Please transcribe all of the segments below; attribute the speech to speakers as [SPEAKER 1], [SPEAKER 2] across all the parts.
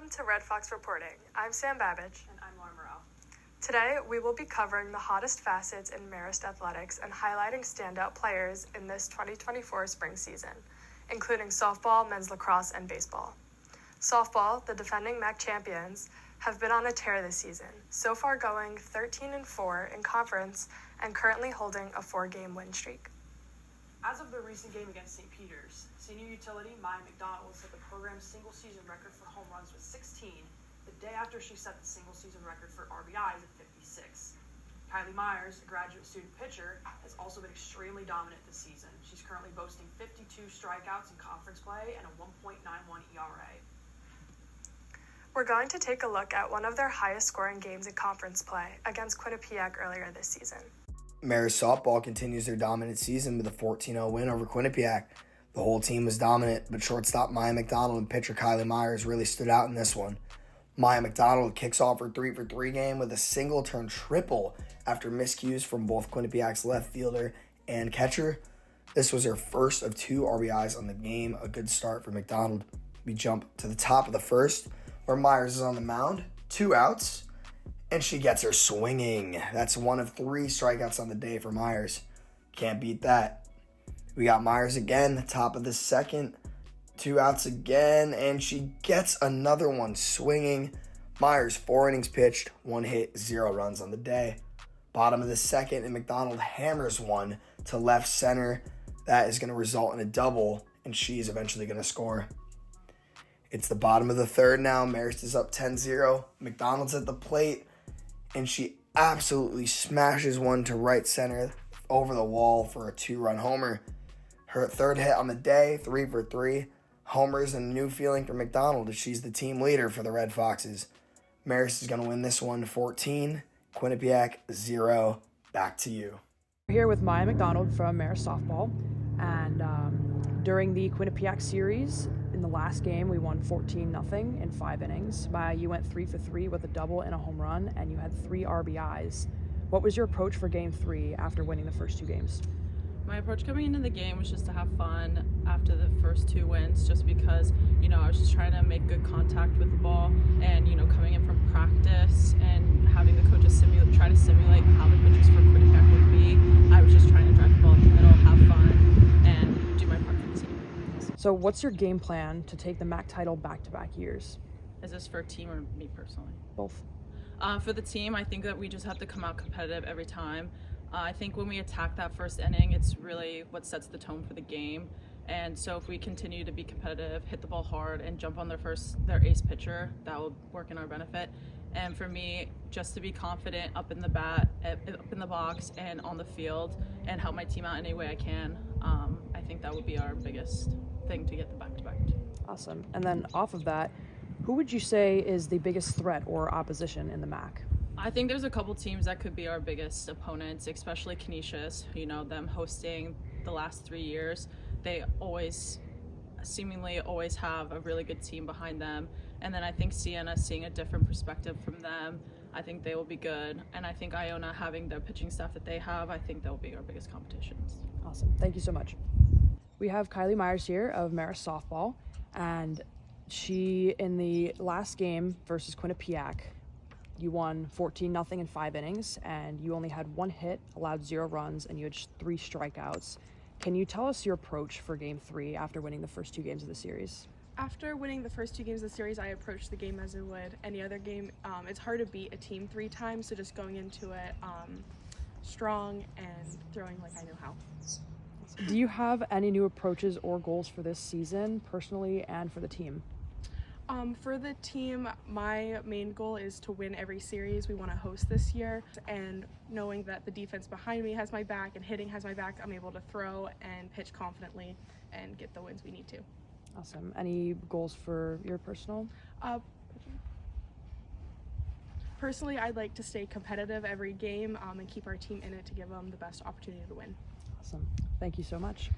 [SPEAKER 1] Welcome to Red Fox Reporting. I'm Sam Babbage.
[SPEAKER 2] And I'm Laura Morrell.
[SPEAKER 1] Today, we will be covering the hottest facets in Marist athletics and highlighting standout players in this 2024 spring season, including softball, men's lacrosse, and baseball. Softball, the defending MAC champions, have been on a tear this season, so far going 13-4 in conference and currently holding a 4-game win streak.
[SPEAKER 2] As of the recent game against St. Peter's, senior utility Maya McDonald set the program's single-season record for home runs with 16, the day after she set the single-season record for RBIs at 56. Kylie Myers, a graduate student pitcher, has also been extremely dominant this season. She's currently boasting 52 strikeouts in conference play and a 1.91 ERA.
[SPEAKER 1] We're going to take a look at one of their highest-scoring games in conference play against Quinnipiac earlier this season.
[SPEAKER 3] Marist softball continues their dominant season with a 14-0 win over Quinnipiac. The whole team was dominant, but shortstop Maya McDonald and pitcher Kylie Myers really stood out in this one. Maya McDonald kicks off her 3-for-3 game with a single-turn triple after miscues from both Quinnipiac's left fielder and catcher. This was her first of 2 RBIs on the game, a good start for McDonald. We jump to the top of the first, where Myers is on the mound, 2 outs, and she gets her swinging. That's one of 3 strikeouts on the day for Myers. Can't beat that. We got Myers again, top of the second, 2 outs again, and she gets another one swinging. Myers, 4 innings pitched, 1 hit, 0 runs on the day. Bottom of the second, and McDonald hammers one to left center. That is going to result in a double, and she's eventually going to score. It's the bottom of the third now. Marist is up 10-0. McDonald's at the plate, and she absolutely smashes one to right center over the wall for a 2-run homer. Her third hit on the day, 3-for-3. Homers and a new feeling for McDonald as she's the team leader for the Red Foxes. Marist is going to win this one 14, Quinnipiac 0. Back to you.
[SPEAKER 4] We're here with Maya McDonald from Marist Softball, and during the Quinnipiac series, in the last game, we won 14-0 in 5 innings. Maya, you went 3-for-3 with a double and a home run, and you had 3 RBIs. What was your approach for Game 3 after winning the first 2 games?
[SPEAKER 5] My approach coming into the game was just to have fun after the first 2 wins, just because, I was just trying to make good contact with the ball and, coming in from practice and having the coaches try to simulate how the pitches for Quinnipiac would be. I was just trying to drive the ball in the middle, have fun, and do my part for the team.
[SPEAKER 4] So what's your game plan to take the MAC title back-to-back years?
[SPEAKER 5] Is this for a team or me personally?
[SPEAKER 4] Both.
[SPEAKER 5] For the team, I think that we just have to come out competitive every time. I think when we attack that first inning, it's really what sets the tone for the game. And so if we continue to be competitive, hit the ball hard, and jump on their ace pitcher, that will work in our benefit. And for me, just to be confident up in the box and on the field, and help my team out any way I can, I think that would be our biggest thing to get the back-to-back.
[SPEAKER 4] Awesome. And then off of that, who would you say is the biggest threat or opposition in the MAC?
[SPEAKER 5] I think there's a couple teams that could be our biggest opponents, especially Canisius. Them hosting the last 3 years. They seemingly always have a really good team behind them. And then I think Siena, seeing a different perspective from them, I think they will be good. And I think Iona, having the pitching staff that they have, I think they'll be our biggest competitions.
[SPEAKER 4] Awesome. Thank you so much. We have Kylie Myers here of Marist Softball, and she, in the last game versus Quinnipiac, you won 14-0 in 5 innings, and you only had 1 hit, allowed 0 runs, and you had 3 strikeouts. Can you tell us your approach for Game 3 after winning the first 2 games of the series?
[SPEAKER 6] After winning the first 2 games of the series, I approached the game as I would any other game. It's hard to beat a team 3 times, so just going into it strong and throwing like I know how.
[SPEAKER 4] Do you have any new approaches or goals for this season, personally and for the team?
[SPEAKER 6] For the team, my main goal is to win every series we want to host this year, and knowing that the defense behind me has my back and hitting has my back, I'm able to throw and pitch confidently and get the wins we need to.
[SPEAKER 4] Awesome. Any goals for your personal?
[SPEAKER 6] Personally, I'd like to stay competitive every game and keep our team in it to give them the best opportunity to win.
[SPEAKER 4] Awesome. Thank you so much.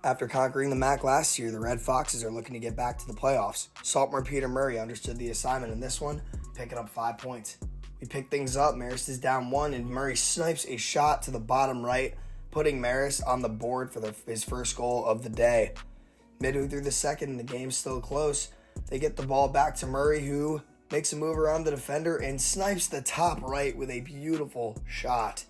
[SPEAKER 3] After conquering the MAC last year, the Red Foxes are looking to get back to the playoffs. Saltmore Peter Murray understood the assignment in this one, picking up 5 points. We pick things up. Marist is down 1, and Murray snipes a shot to the bottom right, putting Marist on the board for his first goal of the day. Midway through the second, and the game's still close, They get the ball back to Murray, who makes a move around the defender and snipes the top right with a beautiful shot.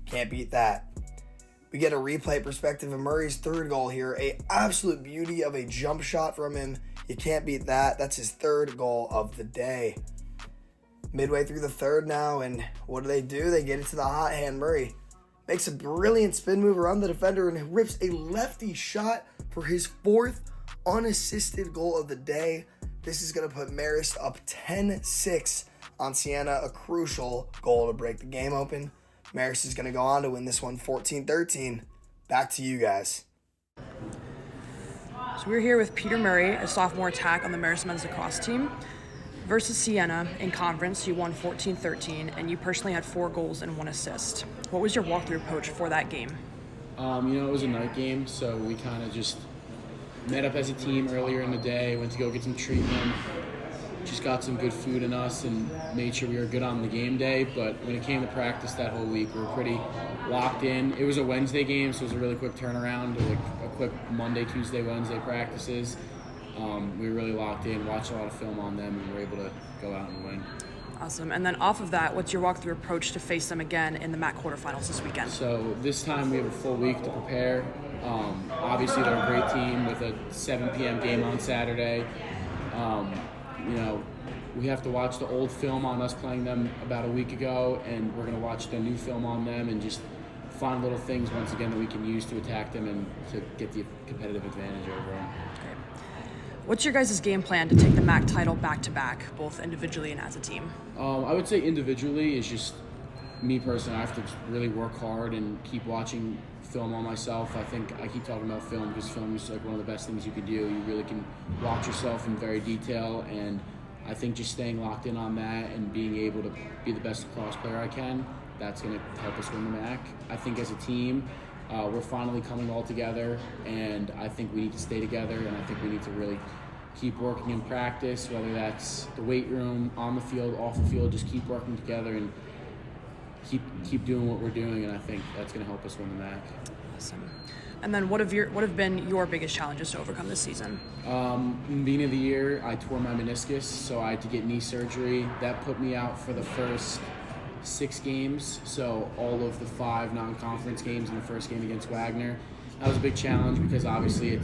[SPEAKER 3] Can't beat that. We get a replay perspective of Murray's third goal here. A absolute beauty of a jump shot from him. You can't beat that. That's his third goal of the day. Midway through the third now, and what do? They get it to the hot hand. Murray makes a brilliant spin move around the defender and rips a lefty shot for his fourth unassisted goal of the day. This is going to put Marist up 10-6 on Siena, a crucial goal to break the game open. Marist is going to go on to win this one 14-13. Back to you guys.
[SPEAKER 4] So we're here with Peter Murray, a sophomore attack on the Marist men's lacrosse team. Versus Siena in conference, you won 14-13, and you personally had 4 goals and 1 assist. What was your walkthrough approach for that game?
[SPEAKER 7] It was a night game, so we kind of just met up as a team earlier in the day, went to go get some treatment, just got some good food in us and made sure we were good on the game day. But when it came to practice that whole week, we were pretty locked in. It was a Wednesday game, so it was a really quick turnaround, like a quick Monday, Tuesday, Wednesday practices. We were really locked in, watched a lot of film on them, and were able to go out and win.
[SPEAKER 4] Awesome. And then off of that, what's your walkthrough approach to face them again in the MAC quarterfinals this weekend?
[SPEAKER 7] So this time we have a full week to prepare. Obviously, they're a great team with a 7 p.m. game on Saturday. We have to watch the old film on us playing them about a week ago, and we're going to watch the new film on them and just find little things once again that we can use to attack them and to get the competitive advantage over them.
[SPEAKER 4] What's your guys' game plan to take the MAC title back-to-back, both individually and as a team?
[SPEAKER 7] I would say individually is just me personally. I have to really work hard and keep watching film on myself. I think I keep talking about film because film is like one of the best things you can do. You really can watch yourself in very detail, and I think just staying locked in on that and being able to be the best lacrosse player I can, that's going to help us win the MAC. I think as a team, we're finally coming all together, and I think we need to stay together, and I think we need to really keep working in practice, whether that's the weight room, on the field, off the field, just keep working together and keep doing what we're doing, and I think that's going to help us win the MAC.
[SPEAKER 4] Awesome. And then what have been your biggest challenges to overcome this season?
[SPEAKER 7] In the beginning of the year, I tore my meniscus, so I had to get knee surgery. That put me out for the first 6 games, so all of the 5 non-conference games in the first game against Wagner. That was a big challenge because obviously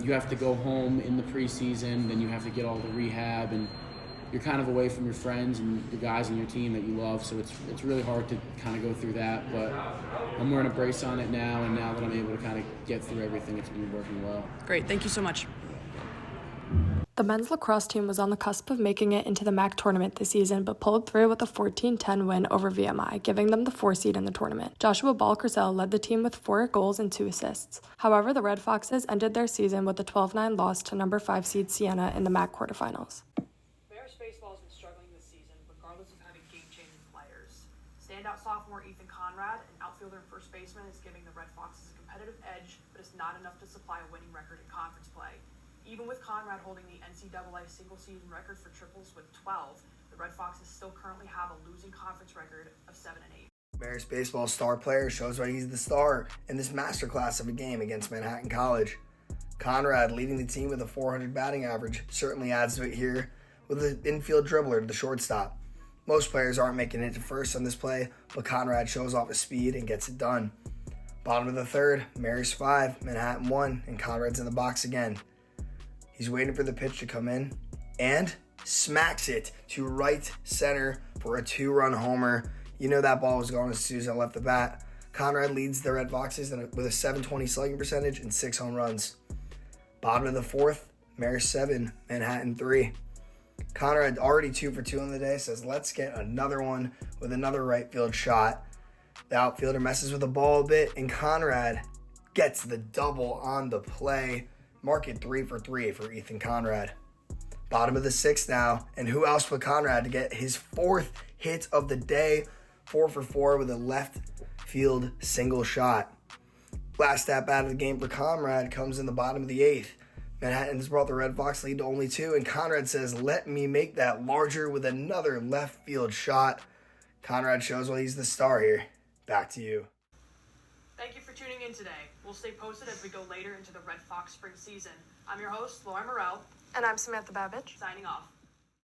[SPEAKER 7] you have to go home in the preseason, then you have to get all the rehab, and you're kind of away from your friends and the guys in your team that you love, so it's really hard to kind of go through that, but I'm wearing a brace on it now, and now that I'm able to kind of get through everything, it's been working well.
[SPEAKER 4] Great, thank you so much.
[SPEAKER 1] The men's lacrosse team was on the cusp of making it into the MAC tournament this season, but pulled through with a 14-10 win over VMI, giving them the 4 seed in the tournament. Joshua Ball-Crisell led the team with 4 goals and 2 assists. However, the Red Foxes ended their season with a 12-9 loss to number 5 seed Siena in the MAC quarterfinals.
[SPEAKER 2] Marist baseball has been struggling this season, regardless of having game-changing players. Standout sophomore Ethan Conrad, an outfielder and first baseman, is giving the Red Foxes a competitive edge, but it's not enough to supply a winning record in conference play. Even with Conrad holding the NCAA single-season record for triples with 12, the Red Foxes still currently have a losing conference record of 7-8.
[SPEAKER 3] Marist baseball star player shows why he's the star in this masterclass of a game against Manhattan College. Conrad, leading the team with a .400 batting average, certainly adds to it here with an infield dribbler to the shortstop. Most players aren't making it to first on this play, but Conrad shows off his speed and gets it done. Bottom of the third, Marist 5, Manhattan 1, and Conrad's in the box again. He's waiting for the pitch to come in and smacks it to right center for a 2-run homer. You know that ball was going as soon as I left the bat. Conrad leads the Red Foxes with a .720 slugging percentage and 6 home runs. Bottom of the fourth, Marist 7, Manhattan 3. Conrad already 2 for 2 on the day, says let's get another one with another right field shot. The outfielder messes with the ball a bit, and Conrad gets the double on the play. Mark it 3 for 3 for Ethan Conrad. Bottom of the 6th now, and who else but Conrad to get his 4th hit of the day, 4 for 4 with a left field single shot. Last at bat of the game for Conrad comes in the bottom of the 8th. Manhattan's brought the Red Fox lead to only 2, and Conrad says, let me make that larger with another left field shot. Conrad shows why he's the star here. Back to you.
[SPEAKER 2] Thank you for tuning in today. We'll stay posted as we go later into the Red Fox spring season. I'm your host, Lauren Morrell.
[SPEAKER 1] And I'm Samantha Babbage.
[SPEAKER 2] Signing off.